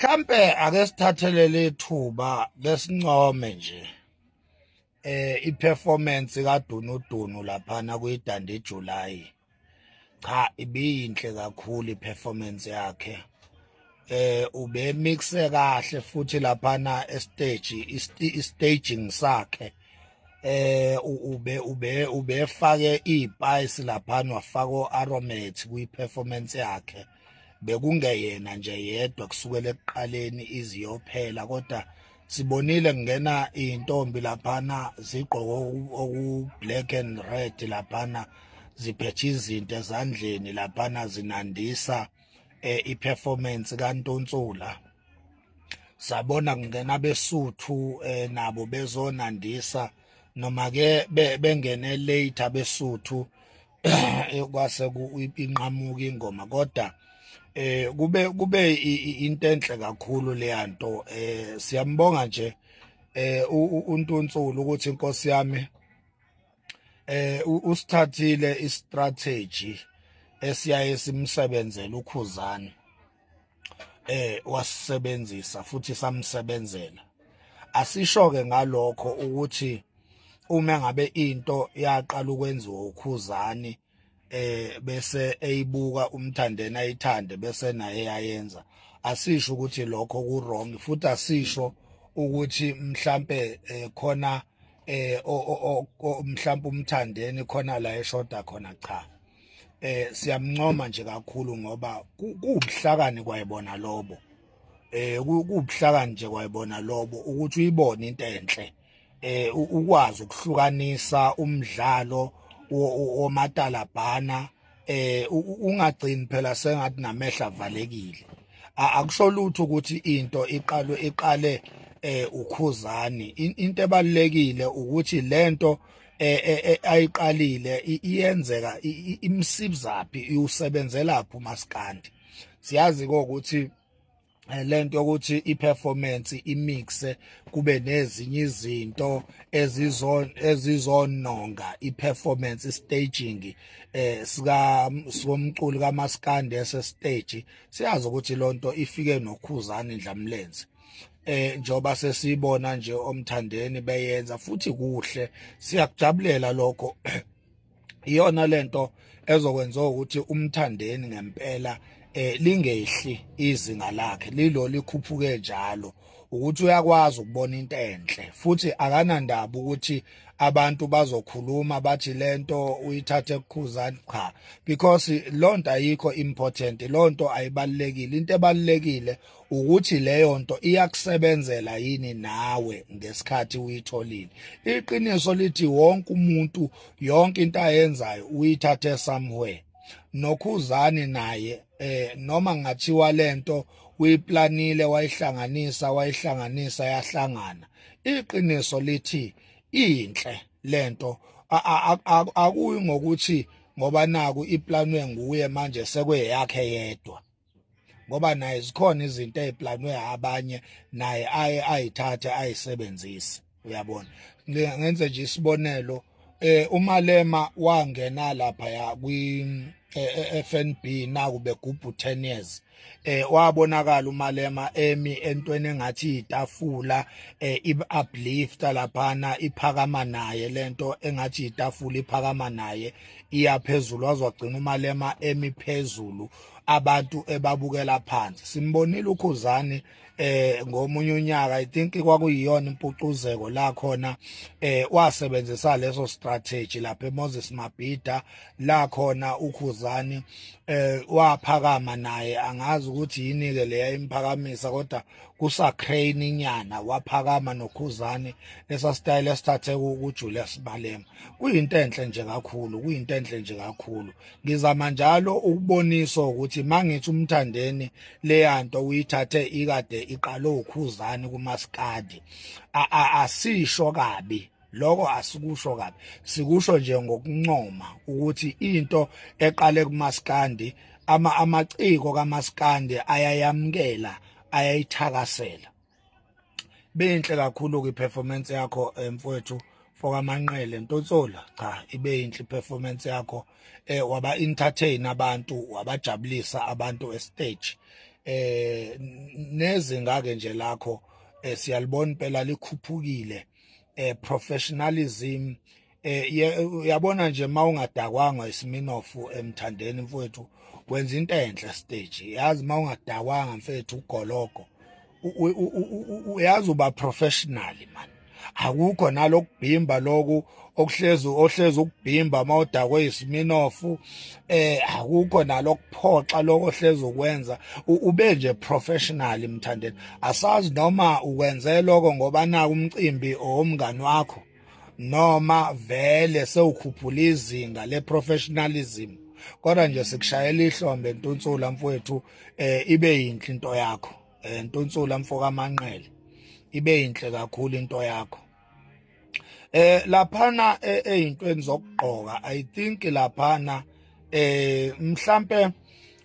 Mhlampe ake sithathelele ithuba lesincome nje iperformance kaDunudunu laphana kuyidande iJuly. Cha, ibiyinhle kakhulu iperformance yakhe. Ube mixe kahle futhi laphana estage staging sakhe. Ubefake izispice laphana wafaka o-aromate kwi-performance yakhe. Bekungeyena nje yedwa kusukela ekuqaleni iziyophela kodwa sibonile kungena intombi laphana zigqoke oku-black and red laphana ziphethe izinto ezandleni laphana zinandisa i-performance kaNtonsula. Sabona kungena besuthu nabo bezonandisa noma ke bengene late abesuthu kwase inqamuka ingoma kodwa kube into enhle kakhulu leyanto siyambonga nje uNtonsulu ukuthi inkosi yami usithathile istrategy esiyaye simsebenzele uKhuzani wasisebenzisa futhi samsebenzela. Asisho ke ngalokho ukuthi uma ngabe into yaqala ukwenziwa uKhuzani bese eyibuka uMthandeni ayithande bese naye yayenza, asisho ukuthi lokho ku wrong futhi asisho ukuthi mhlambe khona mhlambe uMthandeni khona la eshoda khona, cha. Siyamncoma nje kakhulu ngoba kuubuhlakani kwayibona lobo. Kuubuhlakani nje kwayibona lobo ukuthi uyibone into enhle. Ukwazi ukuhlukanisa umdlalo womatalabhana ungagcini phela sengathi namehla avalekile. Akusho lutho ukuthi into iqale uKhuzani. Into ebalekile ukuthi lento ayiqalile iyenzeka imsibizaphi usebenzelaphi uMaskandi. Siyazi ukuthi lento yokuthi iperformance imixe kube nezinye izinto ezizononga iperformance staging somculi kaMaskandi ese stage. Siyazi ukuthi lonto ifike noKhuzani Dlamlenze. Njoba sesibona nje oMthandeni beyenza futhi kuhle, siyakujabulela lokho. Iyona lento ezokwenza ukuthi uMthandeni ngempela lingehli izinga lakhe lilo likhuphuke njalo, ukuthi uyakwazi ukubona into enhle futhi akanandaba ukuthi abantu bazokhuluma bathi lento uyithathe kuKhuzani, cha, because lonto ayikho important, lonto ayibalekile. Into ebalekile ukuthi leyo nto iyakusebenzela yini nawe ngesikhathi uyitholile. Iqiniso lithi wonke umuntu yonke into ayenzayo uyithathe somewhere. NoKhuzani naye noma ngathiwa lento uyiplanile wayihlanganisa yahlangana. Iqiniso lithi inhle lento, akuyi ngokuthi ngoba naku iplanwe nguye manje sekweyakhe yedwa, ngoba naye zikhona izinto eziplanwe abanye naye ayithathe ayisebenzise. Uyabona, ngenze nje isibonelo, uMalema wangena lapha ya kwi FNB naku begubhu 10 years. Wabonakala uMalema entweni engathi itafula uplifta laphana iphakama naye, lento engathi itafula iphakama naye iyaphezulu, wazogcina uMalema phezulu abantu ebabukela phansi. Simbonile uKhuzani ngomunye unyaka, I think kwakuyiyona impucuzeko la khona wasebenzisa leso strategy lapha eMoses Mabhida la khona uKhuzani waphakama naye. Angazi ukuthi yini ke leya imphakamisa kodwa kusacrane inyana waphakama noKhuzani lesa style esithathe kuJulius Malema. Kuyinto enhle nje kakhulu, kuyinto enhle nje kakhulu. Ngizama njalo ukubonisa ukuthi mangithi uMthandeni leyanto uyithathe ikade iqalo uKhuzani kuMaskandi, asisho kabi lokho, asikusho kabi, sikusho nje ngokuncoma ukuthi into eqale kuMaskandi, amaciko kaMaskandi ayayamkela, ayayithakasela. Benhle kakhulu kwiperformance yakho mfowethu fokaManqele Ntonsula. Cha, ibe inhle performance yakho, waba entertain abantu, wabajabulisa abantu estage. nezinga ke nje lakho siyalibona phela likhuphukile professionalism uyabona nje mawungadakwanga isiminofu emthandeni mfowethu wenza into enhle stage yazi mawungadakwanga mfethu ugologo uyazi uba professional man akukho nalokubhimba loku ohlezi ukubhimba mawudakwe isiminofu akukho nalokuphoxa lokho ohlezi ukwenza ube nje professional emthandeni asazi noma ukwenze lokho ngoba naku umcimbi omngani wakho noma vele sewukhuphula izinga le-professionalism kodwa nje sikushayela ihlombe Ntunsula mfowethu ibe yinhle into yakho Ntunsula mfoka amanqele ibe yinhle kakhulu into yakho laphana ezintweni zokugqoka I think laphana mhlambe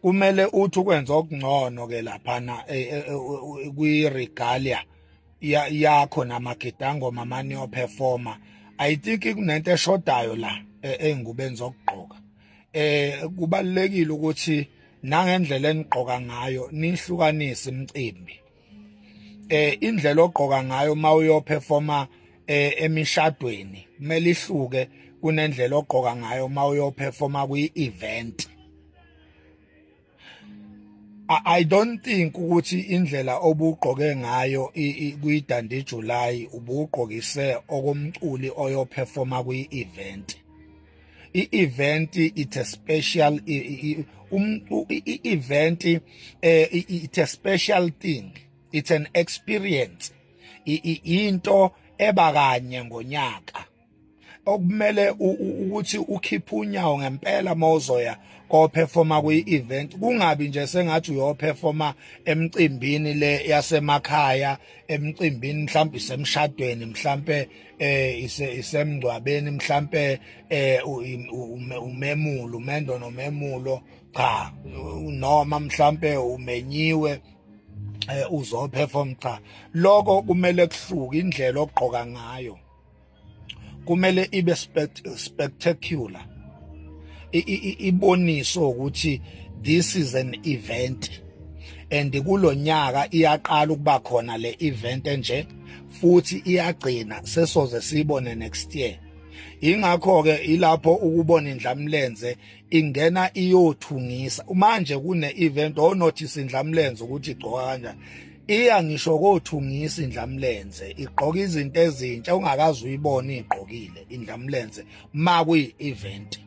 kumele uthi ukwenza okungcono ke laphana kwi regalia yakho namagidango mani yo performer I think kunento eshodayo la engubeni zokugqoka kubalekile ukuthi nangendlela enigqoka ngayo nihlukanise imicimbi indlela ogqoka ngayo mawuyo performer emishadweni kumele ihluke kunendlela ogqoka ngayo mawuyo performer kwi-event I don't think ukuthi indlela obugqoke ngayo kuyidandi July ubugqokise okomculi oyo performer kwi-event i-event it's a special i-event it's a special thing it's an experience into eba kanye ngonyaka okumele ukuthi ukhiphe unyawo ngempela mawuzoya ko performer kwi-event kungabi nje sengathi uyo performer emcimbini le yasemakhaya emcimbini mhlawumbe isemshadweni mhlawumbe isemngcwabeni mhlawumbe umemulo umendo nomemulo cha noma mhlawumbe umenyiwe uzo perform cha lokho kumele kuhluke indlela ogqoka ngayo kumele ibe spectacular iboniso ukuthi this is an event and kulonyaka iyaqala ukuba khona le event nje futhi iyagcina sesoze sibone next year ingakho ke ilapho ukubona indlamlenze ingena iyothungisa manje kune event onotice indlamlenze ukuthi igcoka kanjani iya ngisho kothungisa indlamlenze igqoka izinto ezintsha ungakazi uyibona igqokile indlamlenze makuyi event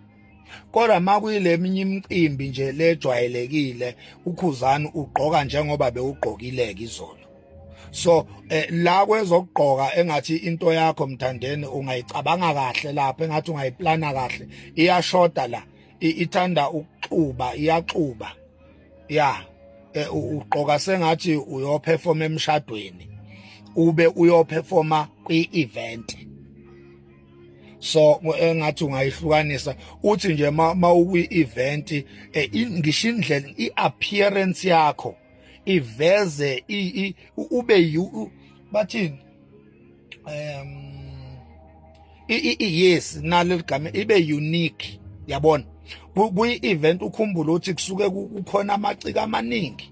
kodwa makuyile eminye imicimbi nje lejwayelekile ukhuzani ugqoka njengoba bewugqokile izolo so la kwezokugqoka engathi into yakho mthandeni ungayicabanga kahle lapha engathi ungayiplana kahle iyashoda la ithanda ukuxuba iyaxuba ugqoka sengathi uyo perform emshadweni ube uyo performa kwi-event so engathi ungayihlukanisa uthi nje mawukwi-event ngisho indlela i-appearance yakho iveze ube bathini yes nalo ligama ibe unique yabona kuyi-event ukhumbula ukuthi kusuke kukhona amaciko amaningi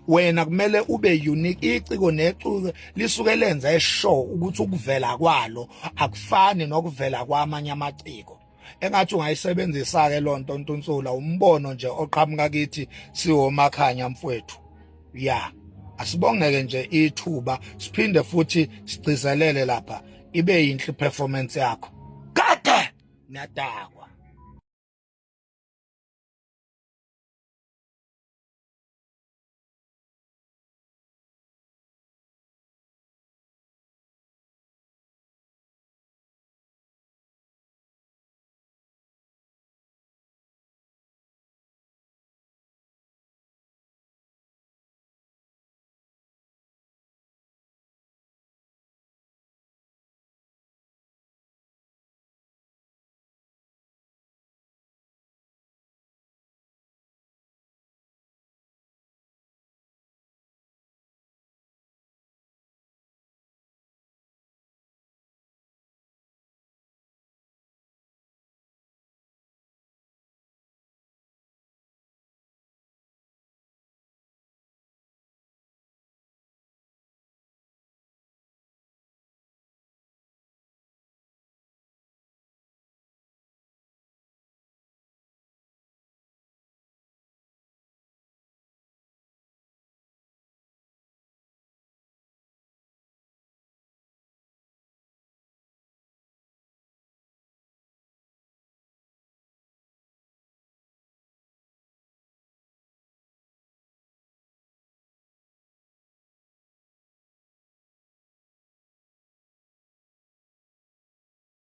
wena kumele ube unique iciko neciko lisuke lenza eshow ukuthi ukuvela kwalo akufani nokuvela kwamanye amaciko engathi ungayisebenzisa ke lonto Ntunsula umbono nje oqhamuka kithi siwomakhanya mfowethu asibongeke nje ithuba siphinde futhi sigcizelele lapha ibe yinhle performance yakho kade niyadakwa